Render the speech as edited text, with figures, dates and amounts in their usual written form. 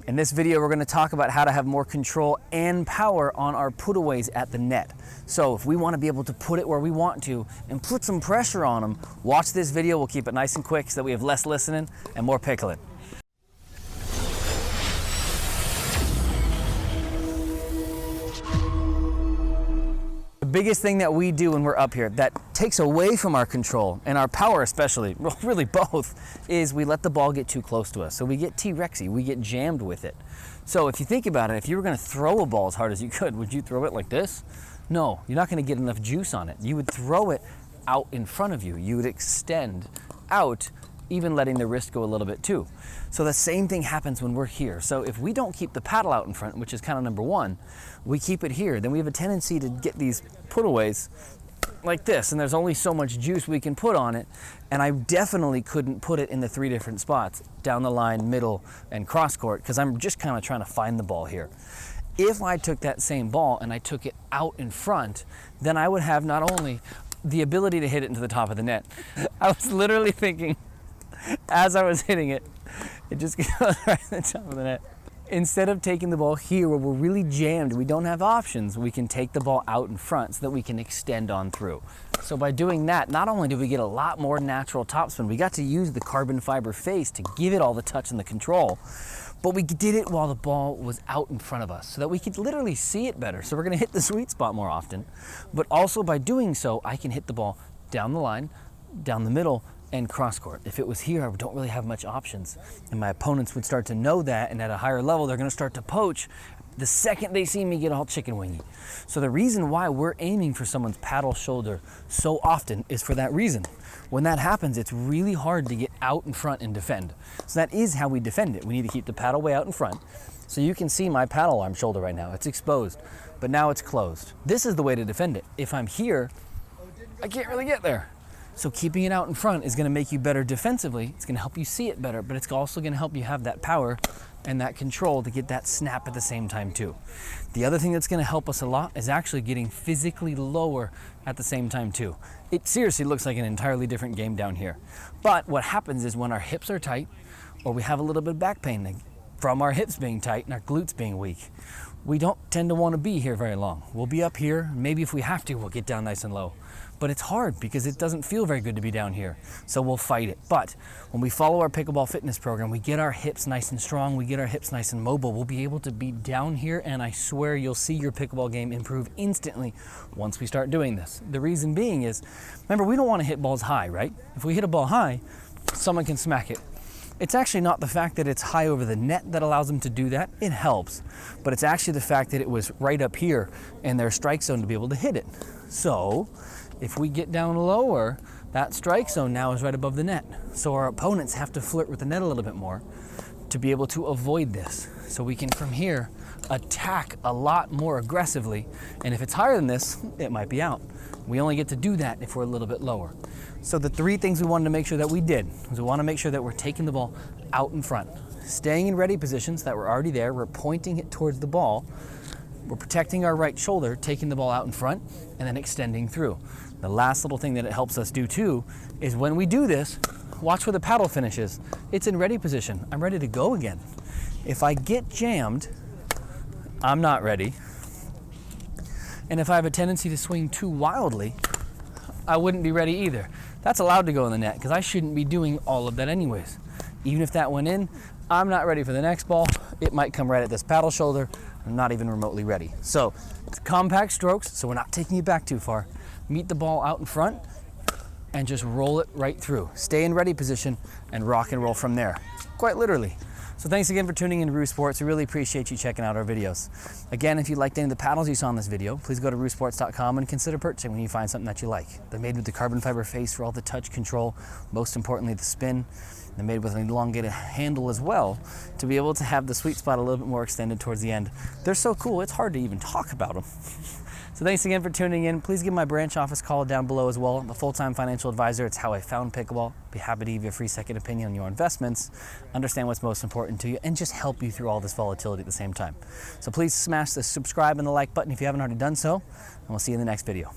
In this video, we're going to talk about how to have more control and power on our putaways at the net. So if we want to be able to put it where we want to and put some pressure on them, watch this video. We'll keep it nice and quick so that we have less listening and more pickling. The biggest thing that we do when we're up here that takes away from our control and our power especially, really both, is we let the ball get too close to us. So we get T-Rexy, we get jammed with it. So if you think about it, if you were gonna throw a ball as hard as you could, would you throw it like this? No, you're not gonna get enough juice on it. You would throw it out in front of you. You would extend out, even letting the wrist go a little bit too. So the same thing happens when we're here. So if we don't keep the paddle out in front, which is kind of number one, we keep it here, then we have a tendency to get these putaways like this, and there's only so much juice we can put on it, and I definitely couldn't put it in the 3 different spots, down the line, middle, and cross court, because I'm just kind of trying to find the ball here. If I took that same ball and I took it out in front, then I would have not only the ability to hit it into the top of the net, I was literally thinking, as I was hitting it, it just goes right in the top of the net. Instead of taking the ball here where we're really jammed, we don't have options, we can take the ball out in front so that we can extend on through. So by doing that, not only do we get a lot more natural topspin, we got to use the carbon fiber face to give it all the touch and the control, but we did it while the ball was out in front of us so that we could literally see it better. So we're gonna hit the sweet spot more often, but also by doing so, I can hit the ball down the line, down the middle, and cross court. If it was here, I don't really have much options. And my opponents would start to know that, and at a higher level, they're gonna start to poach the second they see me get all chicken wingy. So the reason why we're aiming for someone's paddle shoulder so often is for that reason. When that happens, it's really hard to get out in front and defend. So that is how we defend it. We need to keep the paddle way out in front. So you can see my paddle arm shoulder right now. It's exposed, but now it's closed. This is the way to defend it. If I'm here, I can't really get there. So keeping it out in front is gonna make you better defensively. It's gonna help you see it better, but it's also gonna help you have that power and that control to get that snap at the same time too. The other thing that's gonna help us a lot is actually getting physically lower at the same time too. It seriously looks like an entirely different game down here. But what happens is when our hips are tight, or we have a little bit of back pain from our hips being tight and our glutes being weak, we don't tend to wanna be here very long. We'll be up here, maybe if we have to, we'll get down nice and low. But it's hard because it doesn't feel very good to be down here. So we'll fight it. But when we follow our pickleball fitness program, we get our hips nice and strong, we get our hips nice and mobile, we'll be able to be down here, and I swear you'll see your pickleball game improve instantly once we start doing this. The reason being is, remember, we don't want to hit balls high, right? If we hit a ball high, someone can smack it. It's actually not the fact that it's high over the net that allows them to do that. It helps, but it's actually the fact that it was right up here in their strike zone to be able to hit it. So if we get down lower, that strike zone now is right above the net. So our opponents have to flirt with the net a little bit more to be able to avoid this. So we can, from here, attack a lot more aggressively. And if it's higher than this, it might be out. We only get to do that if we're a little bit lower. So the 3 things we wanted to make sure that we did was we want to make sure that we're taking the ball out in front, staying in ready positions that we're already there, we're pointing it towards the ball, we're protecting our right shoulder, taking the ball out in front, and then extending through. The last little thing that it helps us do too is when we do this, watch where the paddle finishes. It's in ready position. I'm ready to go again. If I get jammed, I'm not ready. And if I have a tendency to swing too wildly, I wouldn't be ready either. That's allowed to go in the net because I shouldn't be doing all of that anyways. Even if that went in, I'm not ready for the next ball. It might come right at this paddle shoulder. I'm not even remotely ready. So it's compact strokes, so we're not taking it back too far. Meet the ball out in front and just roll it right through. Stay in ready position and rock and roll from there, quite literally. So thanks again for tuning in to Roo Sports. We really appreciate you checking out our videos. Again, if you liked any of the paddles you saw in this video, please go to roosports.com and consider purchasing when you find something that you like. They're made with the carbon fiber face for all the touch control, most importantly the spin. They're made with an elongated handle as well to be able to have the sweet spot a little bit more extended towards the end. They're so cool, it's hard to even talk about them. So thanks again for tuning in. Please give my branch office a call down below as well. I'm a full-time financial advisor. It's how I found pickleball. Be happy to give you a free second opinion on your investments, understand what's most important to you, and just help you through all this volatility at the same time. So please smash the subscribe and the like button if you haven't already done so, and we'll see you in the next video.